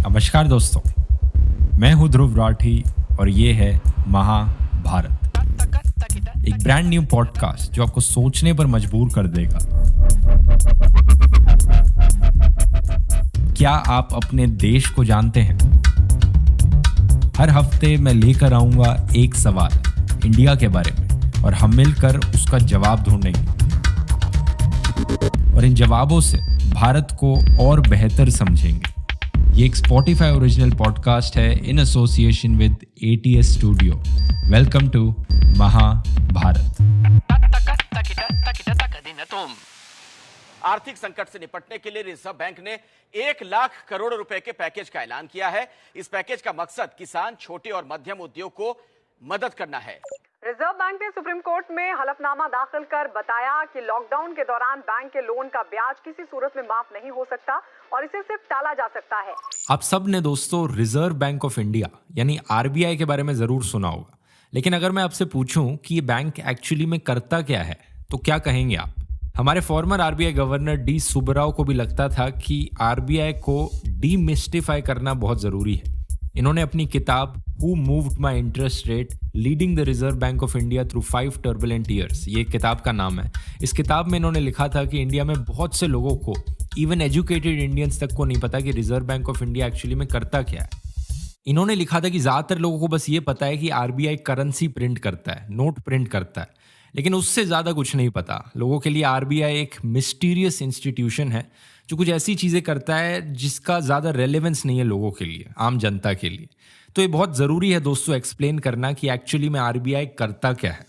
नमस्कार दोस्तों, मैं हूं ध्रुव राठी और ये है महाभारत, एक ब्रांड न्यू पॉडकास्ट जो आपको सोचने पर मजबूर कर देगा। क्या आप अपने देश को जानते हैं? हर हफ्ते मैं लेकर आऊंगा एक सवाल इंडिया के बारे में और हम मिलकर उसका जवाब ढूंढेंगे और इन जवाबों से भारत को और बेहतर समझेंगे। ये एक स्पॉटिफाई ओरिजिनल पॉडकास्ट है in association with ATS studio. Welcome to Mahabharat. आर्थिक संकट से निपटने के लिए रिजर्व बैंक ने 1 लाख करोड़ रुपए के पैकेज का ऐलान किया है। इस पैकेज का मकसद किसान, छोटे और मध्यम उद्योग को मदद करना है। रिजर्व बैंक ने सुप्रीम कोर्ट में हलफनामा दाखिल कर बताया कि लॉकडाउन के दौरान बैंक के लोन का ब्याज किसी सूरत में माफ नहीं हो सकता और इसे सिर्फ टाला जा सकता है। आप सब ने दोस्तों रिजर्व बैंक ऑफ इंडिया यानी RBI के बारे में जरूर सुना होगा, लेकिन अगर मैं आपसे पूछूं कि ये बैंक एक्चुअली में करता क्या है तो क्या कहेंगे आप? हमारे farmer RBI governor D Subbarao को भी लगता था कि RBI को डीमिस्टिफाई करना बहुत जरूरी है। इन्होंने अपनी किताब Who Moved My Interest Rate Leading the Reserve Bank of India Through 5 Turbulent Years, ये किताब का नाम है। इस किताब में इन्होंने लिखा था कि इंडिया में बहुत से लोगों को, इवन एजुकेटेड इंडियंस तक को नहीं पता कि reserve bank of India actually में करता क्या है। इन्होंने लिखा था कि ज़्यादातर लोगों को बस ये पता है कि RBI करेंसी प्रिंट करता है, नोट प्रिंट करता है, लेकिन उससे ज़्यादा कुछ नहीं पता। लोगों के लिए RBI एक मिस्टीरियस इंस्टीट्यूशन है जो कुछ ऐसी चीज़ें करता है जिसका ज़्यादा रेलेवेंस नहीं है लोगों के लिए, आम जनता के लिए। तो ये बहुत ज़रूरी है दोस्तों एक्सप्लेन करना कि एक्चुअली में RBI करता क्या है।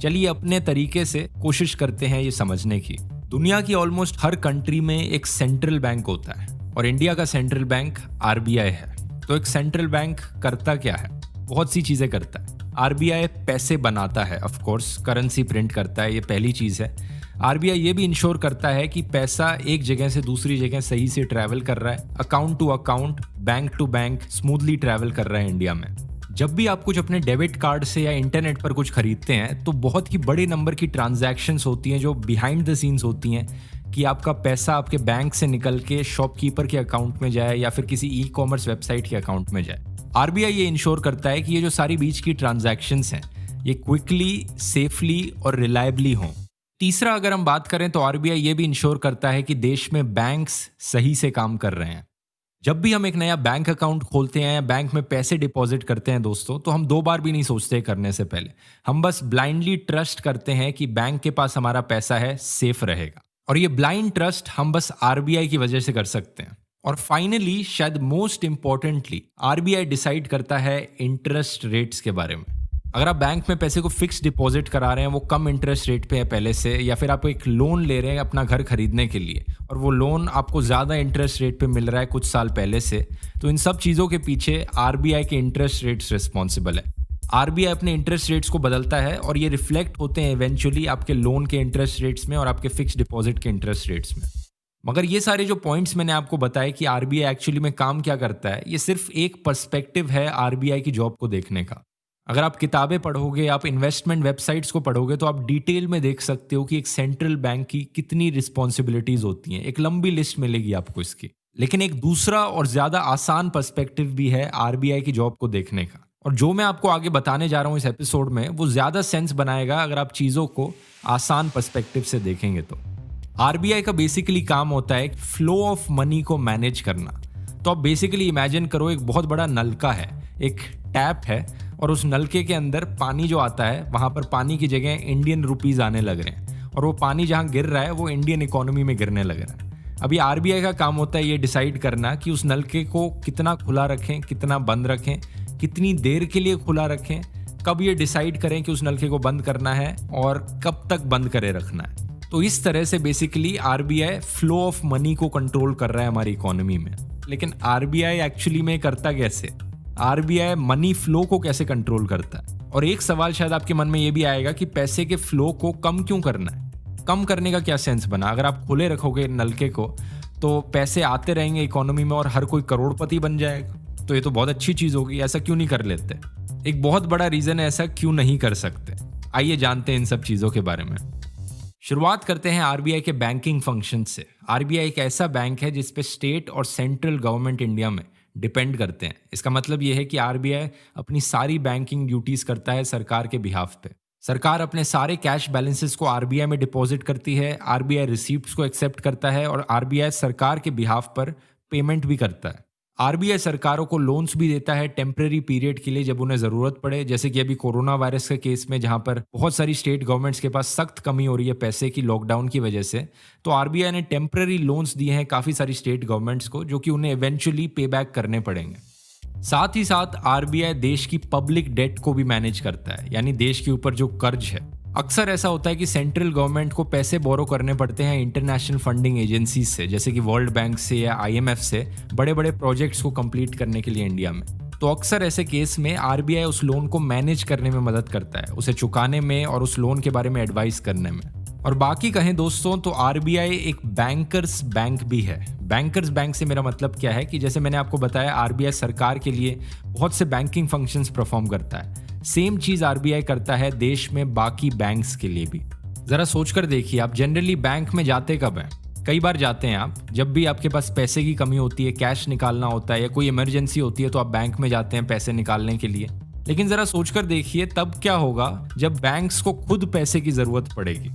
चलिए अपने तरीके से कोशिश करते हैं ये समझने की। दुनिया की ऑलमोस्ट हर कंट्री में एक सेंट्रल बैंक होता है और इंडिया का सेंट्रल बैंक RBI है। तो एक सेंट्रल बैंक करता क्या है? बहुत सी चीज़ें करता है। RBI पैसे बनाता है, ऑफ कोर्स करेंसी प्रिंट करता है, ये पहली चीज़ है। RBI ये भी इंश्योर करता है कि पैसा एक जगह से दूसरी जगह सही से ट्रैवल कर रहा है, account to account, bank to bank smoothly travel कर रहा है इंडिया में। जब भी आप कुछ अपने डेबिट कार्ड से या इंटरनेट पर कुछ खरीदते हैं तो बहुत ही बड़े नंबर की ट्रांजैक्शंस होती हैं जो बिहाइंड द सीन्स होती हैं कि आपका पैसा आपके बैंक से निकल के शॉपकीपर के अकाउंट में जाए या फिर किसी ई-कॉमर्स वेबसाइट के अकाउंट में जाए। RBI ये इंश्योर करता है कि ये जो सारी बीच की ट्रांजैक्शंस हैं ये क्विकली, सेफली और रिलायबली हों। तीसरा अगर हम बात करें तो RBI ये भी इंश्योर करता है कि देश में बैंक्स सही से काम कर रहे हैं। जब भी हम एक नया बैंक अकाउंट खोलते हैं या बैंक में पैसे डिपॉजिट करते हैं दोस्तों, तो हम 2 बार भी नहीं सोचते करने से पहले। हम बस ब्लाइंडली ट्रस्ट करते हैं कि बैंक के पास हमारा पैसा है, सेफ रहेगा। और ये ब्लाइंड ट्रस्ट हम बस RBI की वजह से कर सकते हैं। और फाइनली, शायद मोस्ट इंपॉर्टेंटली, RBI डिसाइड करता है इंटरेस्ट रेट्स के बारे में। अगर आप बैंक में पैसे को फिक्स डिपॉजिट करा रहे हैं, वो कम इंटरेस्ट रेट पे है पहले से, या फिर आप एक लोन ले रहे हैं अपना घर खरीदने के लिए और वो लोन आपको ज़्यादा इंटरेस्ट रेट पे मिल रहा है कुछ साल पहले से, तो इन सब चीज़ों के पीछे RBI के इंटरेस्ट रेट्स रिस्पॉन्सिबल है। RBI अपने इंटरेस्ट रेट्स को बदलता है और ये रिफ्लेक्ट होते हैं इवेंचुअली आपके लोन के इंटरेस्ट रेट्स में और आपके फिक्स डिपॉजिट के इंटरेस्ट रेट्स में। मगर ये सारे जो पॉइंट्स मैंने आपको बताए कि RBI एक्चुअली में काम क्या करता है, ये सिर्फ एक पर्सपेक्टिव है RBI की जॉब को देखने का। अगर आप किताबें पढ़ोगे, आप इन्वेस्टमेंट वेबसाइट्स को पढ़ोगे, तो आप डिटेल में देख सकते हो कि एक सेंट्रल बैंक की कितनी रिस्पॉन्सिबिलिटीज होती हैं। एक लंबी लिस्ट मिलेगी आपको इसकी। लेकिन एक दूसरा और ज़्यादा आसान पर्सपेक्टिव भी है RBI की जॉब को देखने का, और जो मैं आपको आगे बताने जा रहा हूँ इस एपिसोड में, वो ज़्यादा सेंस बनाएगा अगर आप चीज़ों को आसान पर्सपेक्टिव से देखेंगे तो। RBI का बेसिकली काम होता है फ्लो ऑफ मनी को मैनेज करना। तो आप बेसिकली इमेजिन करो एक बहुत बड़ा नलका है, एक टैप है, और उस नलके के अंदर पानी जो आता है वहाँ पर पानी की जगह इंडियन रुपीज़ आने लग रहे हैं और वो पानी जहाँ गिर रहा है वो इंडियन इकोनॉमी में गिरने लग रहा है। अभी RBI का काम होता है ये डिसाइड करना कि उस नलके को कितना खुला रखें, कितना बंद रखें, कितनी देर के लिए खुला रखें, कब ये डिसाइड करें कि उस नलके को बंद करना है और कब तक बंद करे रखना है। तो इस तरह से basically RBI flow of money को कंट्रोल कर रहा है हमारी इकोनॉमी में। लेकिन RBI एक्चुअली में करता कैसे? RBI मनी फ्लो को कैसे कंट्रोल करता है? और एक सवाल शायद आपके मन में ये भी आएगा कि पैसे के फ्लो को कम क्यों करना है? कम करने का क्या सेंस बना? अगर आप खुले रखोगे नलके को तो पैसे आते रहेंगे इकोनॉमी में और हर कोई करोड़पति बन जाएगा। तो ये तो बहुत अच्छी चीज़ होगी, ऐसा क्यों नहीं कर लेते? एक बहुत बड़ा रीज़न है ऐसा क्यों नहीं कर सकते। आइए जानते हैं इन सब चीज़ों के बारे में। शुरुआत करते हैं RBI के बैंकिंग फंक्शन से। RBI एक ऐसा बैंक है जिस पे स्टेट और सेंट्रल गवर्नमेंट इंडिया में डिपेंड करते हैं। इसका मतलब ये है कि आरबीआई अपनी सारी बैंकिंग ड्यूटीज करता है सरकार के बिहाफ पे। सरकार अपने सारे कैश बैलेंसेस को आरबीआई में डिपॉजिट करती है, आरबीआई रिसीप्ट्स को एक्सेप्ट करता है और आरबीआई सरकार के बिहाफ पर पेमेंट भी करता है। आरबीआई सरकारों को लोन्स भी देता है टेम्परेरी पीरियड के लिए जब उन्हें ज़रूरत पड़े, जैसे कि अभी कोरोना वायरस के केस में जहां पर बहुत सारी स्टेट गवर्नमेंट्स के पास सख्त कमी हो रही है पैसे की लॉकडाउन की वजह से, तो आरबीआई ने टेम्परेरी लोन्स दिए हैं काफ़ी सारी स्टेट गवर्नमेंट्स को, जो कि उन्हें इवेंचुअली पे बैक करने पड़ेंगे। साथ ही साथ आरबीआई देश की पब्लिक डेट को भी मैनेज करता है, यानी देश के ऊपर जो कर्ज है। अक्सर ऐसा होता है कि सेंट्रल गवर्नमेंट को पैसे बोरो करने पड़ते हैं इंटरनेशनल फंडिंग एजेंसीज से, जैसे कि वर्ल्ड बैंक से या आईएमएफ से, बड़े बड़े प्रोजेक्ट्स को कंप्लीट करने के लिए इंडिया में। तो अक्सर ऐसे केस में आरबीआई उस लोन को मैनेज करने में मदद करता है, उसे चुकाने में और उस लोन के बारे में एडवाइस करने में। और बाकी कहें दोस्तों तो आरबीआई एक बैंकर्स बैंक भी है। बैंकर्स बैंक से मेरा मतलब क्या है कि जैसे मैंने आपको बताया, आरबीआई सरकार के लिए बहुत से बैंकिंग फंक्शंस परफॉर्म करता है। सेम चीज आरबीआई करता है देश में बाकी बैंक्स के लिए भी। जरा सोचकर देखिए, आप जनरली बैंक में जाते कब हैं? कई बार जाते हैं आप जब भी आपके पास पैसे की कमी होती है, कैश निकालना होता है या कोई इमरजेंसी होती है, तो आप बैंक में जाते हैं पैसे निकालने के लिए। लेकिन जरा सोचकर देखिए तब क्या होगा जब बैंक्स को खुद पैसे की जरूरत पड़ेगी।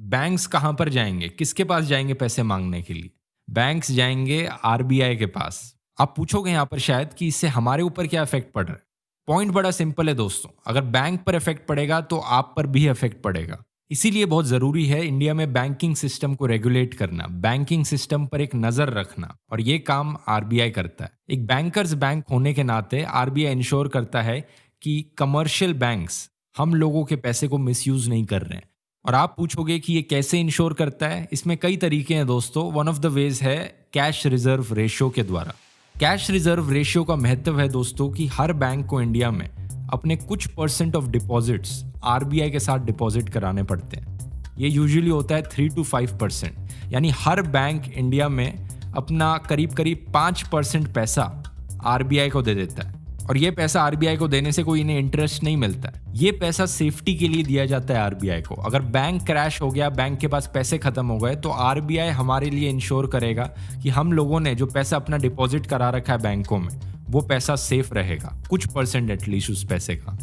बैंक्स कहां पर जाएंगे, किसके पास जाएंगे पैसे मांगने के लिए? बैंक्स जाएंगे आरबीआई के पास। आप पूछोगे यहां पर शायद कि इससे हमारे ऊपर क्या इफेक्ट पड़ रहा है। पॉइंट बड़ा सिंपल है दोस्तों, अगर बैंक पर इफेक्ट पड़ेगा तो आप पर भी इफेक्ट पड़ेगा। इसीलिए बहुत जरूरी है इंडिया में बैंकिंग सिस्टम को रेगुलेट करना, बैंकिंग सिस्टम पर एक नजर रखना, और ये काम आरबीआई करता है। एक बैंकर्स बैंक होने के नाते आरबीआई इंश्योर करता है कि कमर्शियल बैंक्स हम लोगों के पैसे को मिसयूज नहीं कर रहे हैं। और आप पूछोगे कि ये कैसे इंश्योर करता है? इसमें कई तरीके हैं दोस्तों। वन ऑफ द वेज है कैश रिजर्व रेशियो के द्वारा। कैश रिजर्व रेशियो का महत्व है दोस्तों कि हर बैंक को इंडिया में अपने कुछ परसेंट ऑफ डिपॉजिट्स आरबीआई के साथ डिपॉजिट कराने पड़ते हैं। ये यूजुअली होता है 3 to 5%, यानी हर बैंक इंडिया में अपना करीब करीब 5% पैसा आरबीआई को दे देता है। और ये पैसा आरबीआई को देने से कोई इन्हें इंटरेस्ट नहीं मिलता है। ये पैसा सेफ्टी के लिए दिया जाता है आरबीआई को। अगर बैंक क्रैश हो गया, बैंक के पास पैसे खत्म हो गए, तो आरबीआई हमारे लिए इंश्योर करेगा कि हम लोगों ने जो पैसा अपना डिपॉजिट करा रखा है बैंकों में, वो पैसा सेफ रहेगा, कुछ परसेंट एटलीस्ट उस पैसे का।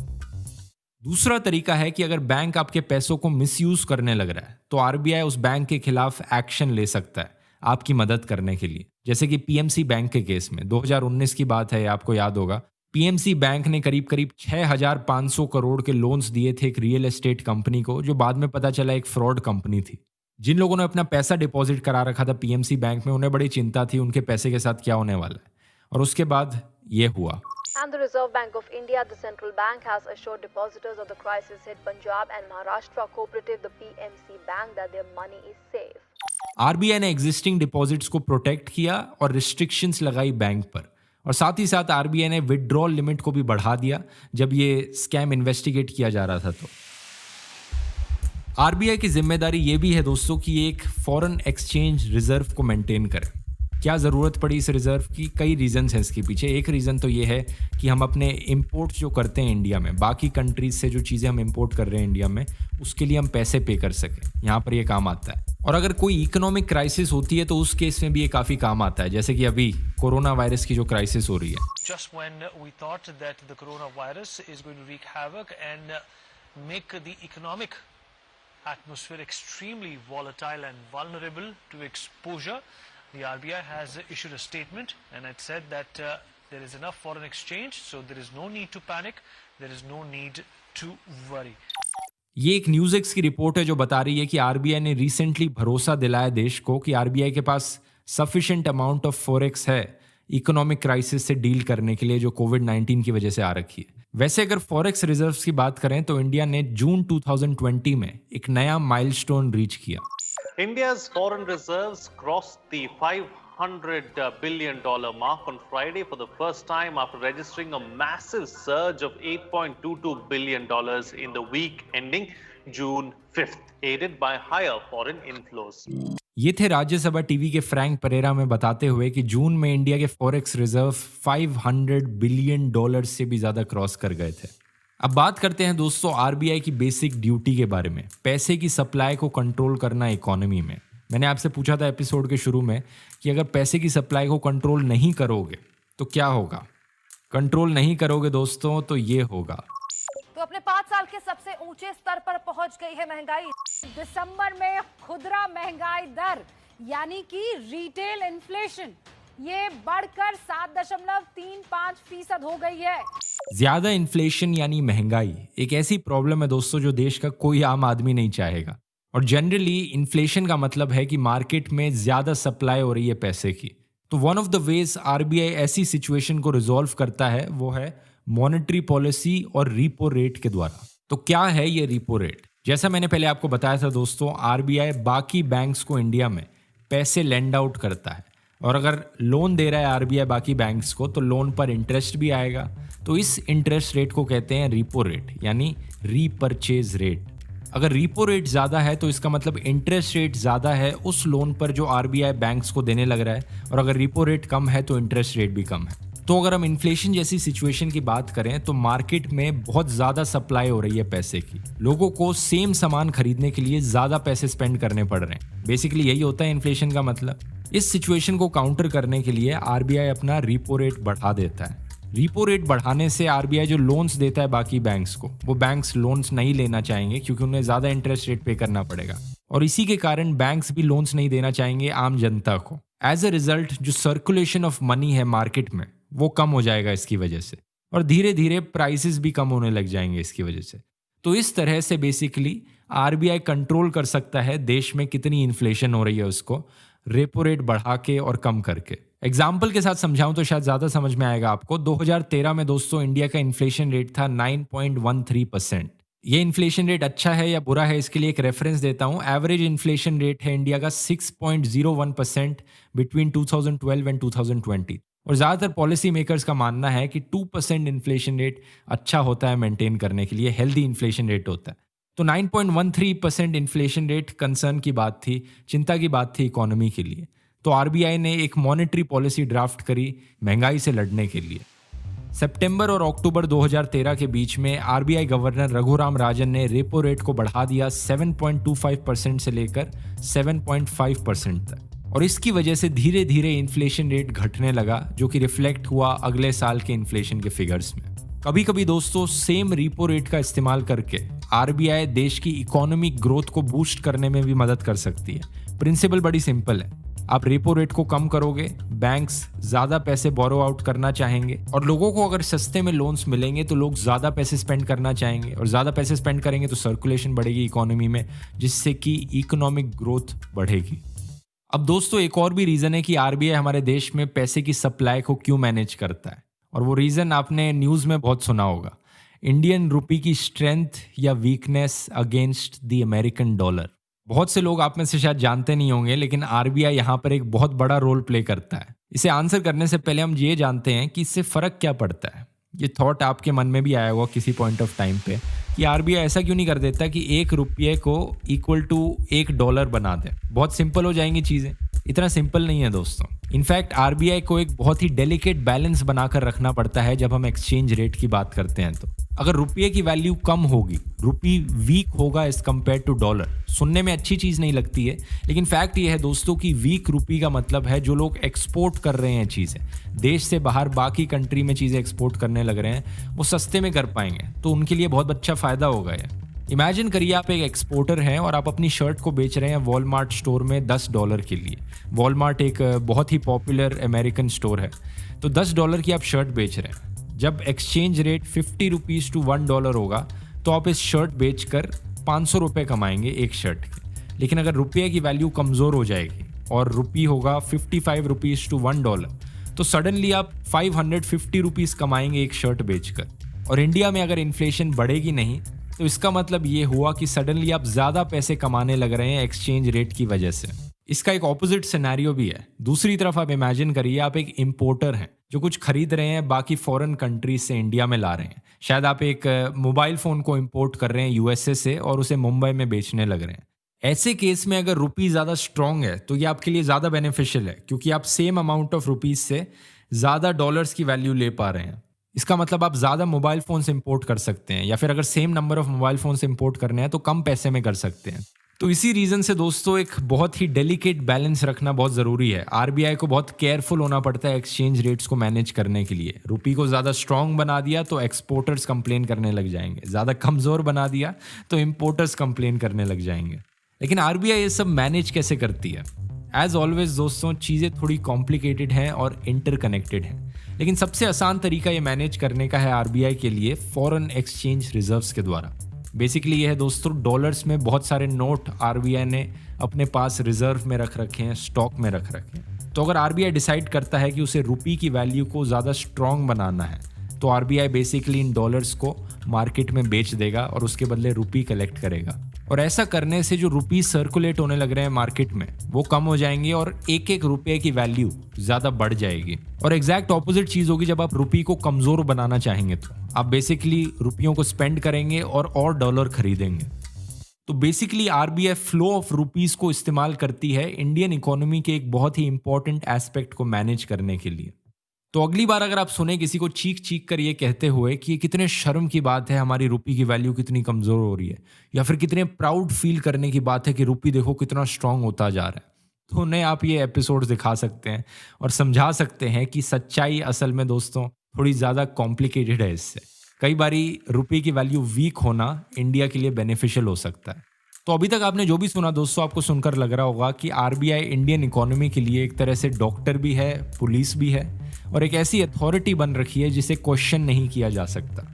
दूसरा तरीका है कि अगर बैंक आपके पैसों को मिसयूज करने लग रहा है तो आरबीआई उस बैंक के खिलाफ एक्शन ले सकता है आपकी मदद करने के लिए। जैसे कि पीएमसी बैंक के केस में 2019 की बात है, आपको याद होगा। पीएमसी बैंक ने करीब करीब 6,500 करोड़ के लोन्स दिए थे एक रियल एस्टेट कंपनी को, जो बाद में पता चला एक फ्रॉड कंपनी थी। जिन लोगों ने अपना पैसा डिपॉजिट करा रखा था पीएमसी बैंक में, उन्हें बड़ी चिंता थी उनके पैसे के साथ क्या होने वाला है, और उसके बाद ये हुआ। And the Reserve Bank of India, the central bank, has assured depositors of the crisis-hit Punjab and Maharashtra cooperative, the PMC Bank, that their money is safe. RBI ने एग्जिस्टिंग डिपॉजिट्स को प्रोटेक्ट किया और restrictions लगाई bank पर, और साथ ही साथ RBI ने विड्रॉल लिमिट को भी बढ़ा दिया जब ये स्कैम इन्वेस्टिगेट किया जा रहा था। तो आरबीआई की जिम्मेदारी ये भी है दोस्तों कि ये एक फॉरेन एक्सचेंज रिजर्व को मेंटेन करे। क्या ज़रूरत पड़ी इस रिजर्व की? कई रीजंस हैं इसके पीछे। एक रीज़न तो ये है कि हम अपने इंपोर्ट जो करते हैं इंडिया में, बाकी कंट्रीज से जो चीज़ें हम इंपोर्ट कर रहे हैं इंडिया में, उसके लिए हम पैसे पे कर सकें। यहाँ पर ये काम आता है। और अगर कोई इकोनॉमिक क्राइसिस होती है तो उस केस में भी ये काफ़ी काम आता है, जैसे कि अभी कोरोना वायरस की जो क्राइसिस हो रही है। Just when we thought that the coronavirus is going to wreak havoc and make the economic atmosphere extremely volatile and vulnerable to exposure, the RBI has issued a statement and it said that there is enough foreign exchange, so there is no need to panic, there is no need to worry. ये एक news की report है जो बता रही है कि RBI ने रिसेंटली भरोसा दिलाया देश को कि आरबीआई के पास सफिशिएंट अमाउंट ऑफ फॉरेक्स है इकोनॉमिक क्राइसिस से डील करने के लिए जो कोविड-19 की वजह से आ रखी है। वैसे अगर फॉरेक्स रिजर्व्स की बात करें तो इंडिया ने जून 2020 में एक नया माइलस्टोन रीच किया। India's foreign reserves crossed the $500 billion mark on Friday for the first time after registering a massive surge of $8.22 billion in the week ending June 5th, aided by higher foreign inflows. ये थे Rajya Sabha TV के Frank Perera में बताते हुए कि जून में India के forex reserve $500 billion से भी ज्यादा क्रॉस कर गए थे। अब बात करते हैं दोस्तों आरबीआई की बेसिक ड्यूटी के बारे में, पैसे की सप्लाई को कंट्रोल करना इकोनॉमी में। मैंने आपसे पूछा था एपिसोड के शुरू में कि अगर पैसे की सप्लाई को कंट्रोल नहीं करोगे तो क्या होगा? कंट्रोल नहीं करोगे दोस्तों तो ये होगा। तो अपने 5 साल के सबसे ऊंचे स्तर पर पहुंच गई है महंगाई। दिसंबर में खुदरा महंगाई दर यानी कि रिटेल इन्फ्लेशन ये बढ़कर 7.35% हो गई है। ज्यादा इन्फ्लेशन यानी महंगाई एक ऐसी प्रॉब्लम है दोस्तों जो देश का कोई आम आदमी नहीं चाहेगा। और जनरली इन्फ्लेशन का मतलब है कि मार्केट में ज्यादा सप्लाई हो रही है पैसे की। तो one of the ways RBI ऐसी सिचुएशन को रिजॉल्व करता है वो है मॉनेटरी पॉलिसी और रीपो रेट के द्वारा। तो क्या है ये रीपो रेट? जैसा मैंने पहले आपको बताया था दोस्तों, आरबीआई बाकी बैंक्स को इंडिया में पैसे लेंड आउट करता है और अगर लोन दे रहा है आरबीआई बाकी बैंक्स को तो लोन पर इंटरेस्ट भी आएगा। तो इस इंटरेस्ट रेट को कहते हैं रीपो रेट यानी रीपरचेज रेट। अगर रीपो रेट ज़्यादा है तो इसका मतलब इंटरेस्ट रेट ज़्यादा है उस लोन पर जो आरबीआई बैंक्स को देने लग रहा है, और अगर रीपो रेट कम है तो इंटरेस्ट रेट भी कम है। तो अगर हम इन्फ्लेशन जैसी सिचुएशन की बात करें तो मार्केट में बहुत ज़्यादा सप्लाई हो रही है पैसे की। लोगों को सेम सामान खरीदने के लिए ज़्यादा पैसे स्पेंड करने पड़ रहे हैं। बेसिकली यही होता है इन्फ्लेशन का मतलब। इस सिचुएशन को काउंटर करने के लिए आरबीआई अपना रीपो रेट बढ़ा देता है। रीपो रेट बढ़ाने से आरबीआई जो लोन्स देता है बाकी बैंक्स को, वो बैंक्स लोन्स नहीं लेना चाहेंगे क्योंकि उन्हें ज़्यादा इंटरेस्ट रेट पे करना पड़ेगा, और इसी के कारण बैंक्स भी लोन्स नहीं देना चाहेंगे आम जनता को। एज अ रिजल्ट जो सर्कुलेशन ऑफ मनी है मार्केट में वो कम हो जाएगा इसकी वजह से, और धीरे धीरे प्राइसेस भी कम होने लग जाएंगे इसकी वजह से। तो इस तरह से बेसिकली आरबीआई कंट्रोल कर सकता है देश में कितनी इन्फ्लेशन हो रही है उसको, रेपो रेट बढ़ा के और कम करके। एग्जाम्पल के साथ समझाऊं तो शायद ज़्यादा समझ में आएगा आपको। 2013 में दोस्तों इंडिया का इन्फ्लेशन रेट था 9.13%। ये इन्फ्लेशन रेट अच्छा है या बुरा है इसके लिए एक रेफरेंस देता हूं। एवरेज इन्फ्लेशन रेट है इंडिया का 6.01% बिटवीन 2012 एंड 2020। और ज़्यादातर पॉलिसी मेकर्स का मानना है कि 2% इन्फ्लेशन रेट अच्छा होता है मेंटेन करने के लिए, हेल्दी इन्फ्लेशन रेट होता है। तो 9.13% इन्फ्लेशन रेट कंसर्न की बात थी, चिंता की बात थी इकोनॉमी के लिए। तो आरबीआई ने एक मॉनेटरी पॉलिसी ड्राफ्ट करी महंगाई से लड़ने के लिए। सितंबर और अक्टूबर 2013 के बीच में आरबीआई गवर्नर रघुराम राजन ने रेपो रेट को बढ़ा दिया 7.25% से लेकर 7.5% तक, और इसकी वजह से धीरे धीरे इन्फ्लेशन रेट घटने लगा, जो कि रिफ्लेक्ट हुआ अगले साल के इन्फ्लेशन के फिगर्स में। कभी कभी दोस्तों सेम रेपो रेट का इस्तेमाल करके आरबीआई देश की इकोनॉमिक ग्रोथ को बूस्ट करने में भी मदद कर सकती है। प्रिंसिपल बड़ी सिंपल है, आप रेपो रेट को कम करोगे, बैंक्स ज्यादा पैसे बोरो आउट करना चाहेंगे, और लोगों को अगर सस्ते में लोन्स मिलेंगे तो लोग ज्यादा पैसे स्पेंड करना चाहेंगे, और ज्यादा पैसे स्पेंड करेंगे तो सर्कुलेशन बढ़ेगी इकोनॉमी में, जिससे कि इकोनॉमिक ग्रोथ बढ़ेगी। अब दोस्तों एक और भी रीजन है कि आरबीआई हमारे देश में पैसे की सप्लाई को क्यों मैनेज करता है, और वो रीजन आपने न्यूज में बहुत सुना होगा, इंडियन रुपी की स्ट्रेंथ या weakness against the American dollar. बहुत से लोग आप में से शायद जानते नहीं होंगे, लेकिन आरबीआई यहाँ पर एक बहुत बड़ा रोल प्ले करता है। इसे आंसर करने से पहले हम ये जानते हैं कि इससे फर्क क्या पड़ता है। ये थॉट आपके मन में भी आया होगा किसी पॉइंट ऑफ टाइम पे कि आरबीआई ऐसा क्यों नहीं कर देता कि $1 को इक्वल टू $1 बना दे, बहुत सिंपल हो जाएंगी चीज़ें। इतना सिंपल नहीं है दोस्तों। इनफैक्ट आरबीआई को एक बहुत ही डेलिकेट बैलेंस बनाकर रखना पड़ता है जब हम एक्सचेंज रेट की बात करते हैं। तो अगर रुपये की वैल्यू कम होगी, रुपी वीक होगा एज कम्पेयर टू डॉलर, सुनने में अच्छी चीज़ नहीं लगती है, लेकिन फैक्ट ये है दोस्तों कि वीक रुपी का मतलब है जो लोग एक्सपोर्ट कर रहे हैं चीज़ें, देश से बाहर बाकी कंट्री में चीज़ें एक्सपोर्ट करने लग रहे हैं, वो सस्ते में कर पाएंगे, तो उनके लिए बहुत अच्छा फ़ायदा होगा ये। इमेजिन करिए आप एक एक्सपोर्टर हैं और आप अपनी शर्ट को बेच रहे हैं वॉलमार्ट स्टोर में $10 के लिए। वॉलमार्ट एक बहुत ही पॉपुलर अमेरिकन स्टोर है। तो $10 की आप शर्ट बेच रहे हैं। जब एक्सचेंज रेट ₹50 to $1 होगा तो आप इस शर्ट बेचकर ₹500 कमाएंगे एक शर्ट के। लेकिन अगर रुपये की वैल्यू कमज़ोर हो जाएगी और रुपी होगा ₹55 to $1, तो सडनली आप ₹550 कमाएंगे एक शर्ट बेचकर। और इंडिया में अगर इन्फ्लेशन बढ़ेगी नहीं तो इसका मतलब ये हुआ कि सडनली आप ज़्यादा पैसे कमाने लग रहे हैं एक्सचेंज रेट की वजह से। इसका एक ऑपोजिट सिनेरियो भी है। दूसरी तरफ आप इमेजिन करिए आप एक इंपोर्टर हैं जो कुछ खरीद रहे हैं बाकी फॉरेन कंट्रीज से इंडिया में ला रहे हैं। शायद आप एक मोबाइल फ़ोन को इंपोर्ट कर रहे हैं यूएसए से और उसे मुंबई में बेचने लग रहे हैं। ऐसे केस में अगर रुपी ज़्यादा स्ट्रॉन्ग है तो ये आपके लिए ज़्यादा बेनिफिशियल है, क्योंकि आप सेम अमाउंट ऑफ रुपीज़ से ज़्यादा डॉलर्स की वैल्यू ले पा रहे हैं। इसका मतलब आप ज़्यादा मोबाइल फ़ोन से इंपोर्ट कर सकते हैं, या फिर अगर same number of mobile phone से इंपोर्ट करने हैं तो कम पैसे में कर सकते हैं। तो इसी रीज़न से दोस्तों एक बहुत ही डेलिकेट बैलेंस रखना बहुत ज़रूरी है। आरबीआई को बहुत केयरफुल होना पड़ता है एक्सचेंज रेट्स को मैनेज करने के लिए। रुपी को ज़्यादा स्ट्रॉन्ग बना दिया तो एक्सपोर्टर्स कंप्लेन करने लग जाएंगे, ज़्यादा कमज़ोर बना दिया तो इम्पोर्टर्स कंप्लेन करने लग जाएंगे। लेकिन आरबीआई ये सब मैनेज कैसे करती है? एज ऑलवेज दोस्तों, चीज़ें थोड़ी कॉम्प्लिकेटेड हैं और इंटरकनेक्टेड हैं, लेकिन सबसे आसान तरीका ये मैनेज करने का है आरबीआई के लिए फॉरेन एक्सचेंज रिजर्व्स के द्वारा। बेसिकली ये है दोस्तों, डॉलर्स में बहुत सारे नोट आरबीआई ने अपने पास रिजर्व में रख रखे हैं, स्टॉक में रख रखे हैं। तो अगर आरबीआई डिसाइड करता है कि उसे रुपी की वैल्यू को ज़्यादा स्ट्रॉन्ग बनाना है तो आरबीआई बेसिकली इन डॉलर्स को मार्केट में बेच देगा और उसके बदले रुपी कलेक्ट करेगा। और ऐसा करने से जो रुपी सर्कुलेट होने लग रहे हैं मार्केट में वो कम हो जाएंगे और एक एक रुपये की वैल्यू ज़्यादा बढ़ जाएगी। और एग्जैक्ट ऑपोजिट चीज़ होगी जब आप रुपी को कमज़ोर बनाना चाहेंगे तो आप बेसिकली रुपयों को स्पेंड करेंगे और डॉलर खरीदेंगे। तो basically RBI flow of rupees को इस्तेमाल करती है इंडियन इकोनॉमी के एक बहुत ही इंपॉर्टेंट एस्पेक्ट को मैनेज करने के लिए। तो अगली बार अगर आप सुने किसी को चीख चीख कर ये कहते हुए कि ये कितने शर्म की बात है, हमारी रुपी की वैल्यू कितनी कमज़ोर हो रही है, या फिर कितने प्राउड फील करने की बात है कि रुपी देखो कितना स्ट्रांग होता जा रहा है, तो उन्हें आप ये एपिसोड दिखा सकते हैं और समझा सकते हैं कि सच्चाई असल में दोस्तों थोड़ी ज़्यादा कॉम्प्लिकेटेड है। इससे कई बारी रुपये की वैल्यू वीक होना इंडिया के लिए बेनिफिशियल हो सकता है। तो अभी तक आपने जो भी सुना दोस्तों, आपको सुनकर लग रहा होगा कि आरबीआई इंडियन इकोनॉमी के लिए एक तरह से डॉक्टर भी है, पुलिस भी है और एक ऐसी अथॉरिटी बन रखी है जिसे क्वेश्चन नहीं किया जा सकता।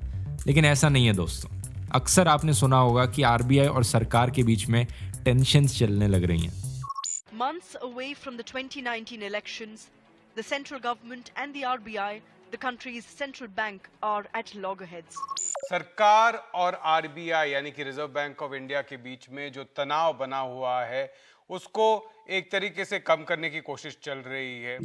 लेकिन ऐसा नहीं है दोस्तों। अक्सर आपने सुना होगा कि आरबीआई और सरकार के बीच में टेंशन्स चलने लग रही हैं। Months away from the 2019 elections, the central government and the RBI, the country's central bank, are at loggerheads. सरकार और आरबीआई यानी कि रिजर्व बैंक ऑफ इंडिया के बीच में जो तनाव बना हुआ है उसको एक तरीके से कम करने की कोशिश चल रही है।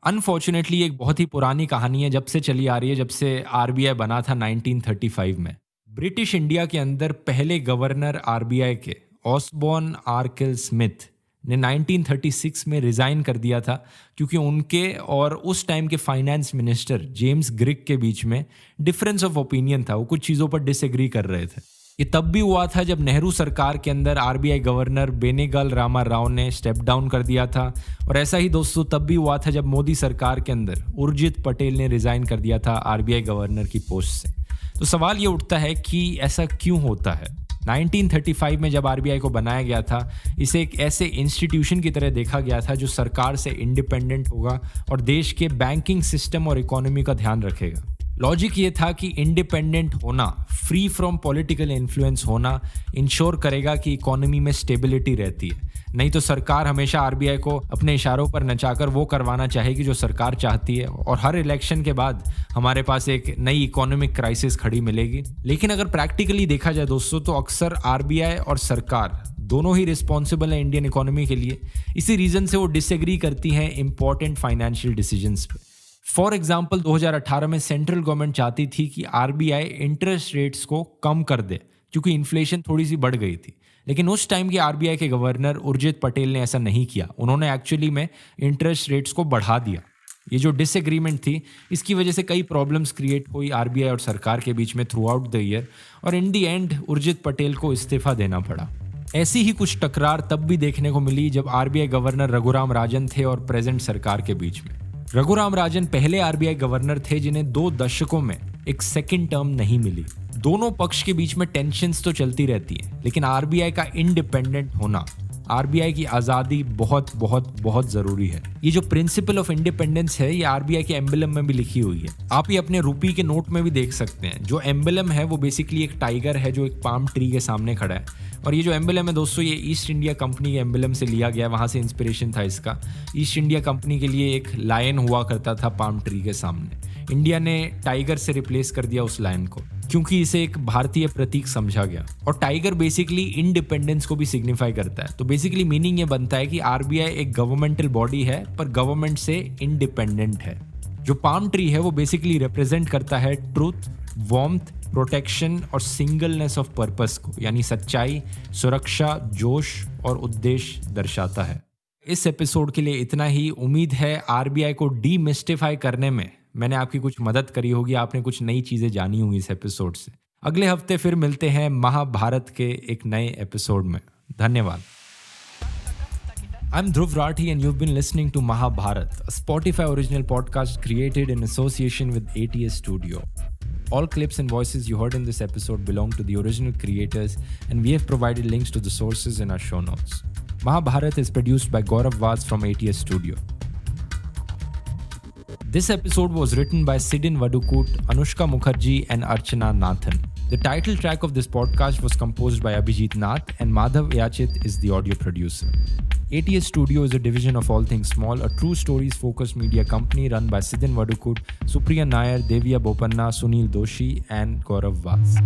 अनफॉर्चुनेटली एक बहुत ही पुरानी कहानी है, जब से चली आ रही है, जब से आरबीआई बना था 1935 में। ब्रिटिश इंडिया के अंदर पहले गवर्नर आरबीआई के ऑसबॉर्न आर्किल स्मिथ ने 1936 में रिज़ाइन कर दिया था क्योंकि उनके और उस टाइम के फाइनेंस मिनिस्टर जेम्स ग्रिक के बीच में डिफरेंस ऑफ ओपिनियन था। वो कुछ चीज़ों पर डिसएग्री कर रहे थे। ये तब भी हुआ था जब नेहरू सरकार के अंदर आरबीआई गवर्नर बेनेगल रामा राव ने स्टेप डाउन कर दिया था, और ऐसा ही दोस्तों तब भी हुआ था जब मोदी सरकार के अंदर उर्जित पटेल ने रिज़ाइन कर दिया था आरबीआई गवर्नर की पोस्ट से। तो सवाल ये उठता है कि ऐसा क्यों होता है। 1935 में जब आरबीआई को बनाया गया था, इसे एक ऐसे इंस्टीट्यूशन की तरह देखा गया था जो सरकार से इंडिपेंडेंट होगा और देश के बैंकिंग सिस्टम और इकोनॉमी का ध्यान रखेगा। लॉजिक ये था कि इंडिपेंडेंट होना, फ्री फ्रॉम पॉलिटिकल इन्फ्लुएंस होना इंश्योर करेगा कि इकोनॉमी में स्टेबिलिटी रहती है। नहीं तो सरकार हमेशा आरबीआई को अपने इशारों पर नचाकर वो करवाना चाहेगी जो सरकार चाहती है, और हर इलेक्शन के बाद हमारे पास एक नई इकोनॉमिक क्राइसिस खड़ी मिलेगी। लेकिन अगर प्रैक्टिकली देखा जाए दोस्तों, तो अक्सर आरबीआई और सरकार दोनों ही रिस्पॉन्सिबल है इंडियन इकोनॉमी के लिए। इसी रीजन से वो डिसएग्री करती हैं इंपॉर्टेंट फाइनेंशियल डिसीजंस पे। फॉर एग्जाम्पल 2018 में सेंट्रल गवर्नमेंट चाहती थी कि आरबीआई इंटरेस्ट रेट्स को कम कर दे क्योंकि इन्फ्लेशन थोड़ी सी बढ़ गई थी। लेकिन उस टाइम के आरबीआई के गवर्नर उर्जित पटेल ने ऐसा नहीं किया। उन्होंने एक्चुअली में इंटरेस्ट रेट्स को बढ़ा दिया। ये जो डिसएग्रीमेंट थी, इसकी वजह से कई प्रॉब्लम्स क्रिएट हुई आरबीआई और सरकार के बीच में थ्रू आउट द ईयर, और इन दी एंड उर्जित पटेल को इस्तीफा देना पड़ा। ऐसी ही कुछ टकरार तब भी देखने को मिली जब आरबीआई गवर्नर रघुराम राजन थे और प्रेजेंट सरकार के बीच में। रघुराम राजन पहले आरबीआई गवर्नर थे जिन्हें 2 दशकों में एक सेकंड टर्म नहीं मिली। दोनों पक्ष के बीच में टेंशन्स तो चलती रहती है, लेकिन आरबीआई का इंडिपेंडेंट होना, आरबीआई की आज़ादी बहुत बहुत बहुत ज़रूरी है। ये जो प्रिंसिपल ऑफ इंडिपेंडेंस है, ये आरबीआई के एम्बलम में भी लिखी हुई है। आप ये अपने रुपी के नोट में भी देख सकते हैं। जो एम्बलम है वो बेसिकली एक टाइगर है जो एक पाम ट्री के सामने खड़ा है, और ये जो एम्बलम है दोस्तों, ये ईस्ट इंडिया कंपनी के एम्बलम से लिया गया, वहाँ से इंस्पिरेशन था इसका। ईस्ट इंडिया कंपनी के लिए एक लायन हुआ करता था पाम ट्री के सामने। इंडिया ने टाइगर से रिप्लेस कर दिया उस लायन को क्योंकि इसे एक भारतीय प्रतीक समझा गया, और टाइगर बेसिकली इंडिपेंडेंस को भी सिग्निफाई करता है। तो बेसिकली मीनिंग ये बनता है कि आरबीआई एक गवर्नमेंटल बॉडी है पर गवर्नमेंट से इंडिपेंडेंट है। जो पाम ट्री है वो बेसिकली रिप्रेजेंट करता है ट्रूथ, वार्मथ, प्रोटेक्शन और सिंगलनेस ऑफ पर्पस को, यानी सच्चाई, सुरक्षा, जोश और उद्देश्य दर्शाता है। इस एपिसोड के लिए इतना ही। उम्मीद है आरबीआई को डीमिस्टिफाई करने में मैंने आपकी कुछ मदद करी होगी, आपने कुछ नई चीज़ें जानी होंगी इस एपिसोड से। अगले हफ्ते फिर मिलते हैं महाभारत के एक नए एपिसोड में। धन्यवाद. I'm Dhruv Rathi and you've been listening to Mahabharat, a Spotify original podcast created in association with ATS Studio. All clips and voices you heard in this episode belong to the original creators, and we have provided links to the sources in our show notes. Mahabharat is produced by Gaurav Vaz from ATS Studio. This episode was written by Sidin Vadukut, Anushka Mukherjee, and Archana Nathan. The title track of this podcast was composed by Abhijit Nath, and Madhav Yachit is the audio producer. ATS Studio is a division of All Things Small, a true stories-focused media company run by Sidin Vadukut, Supriya Nair, Devya Bopanna, Sunil Doshi, and Gaurav Vaz.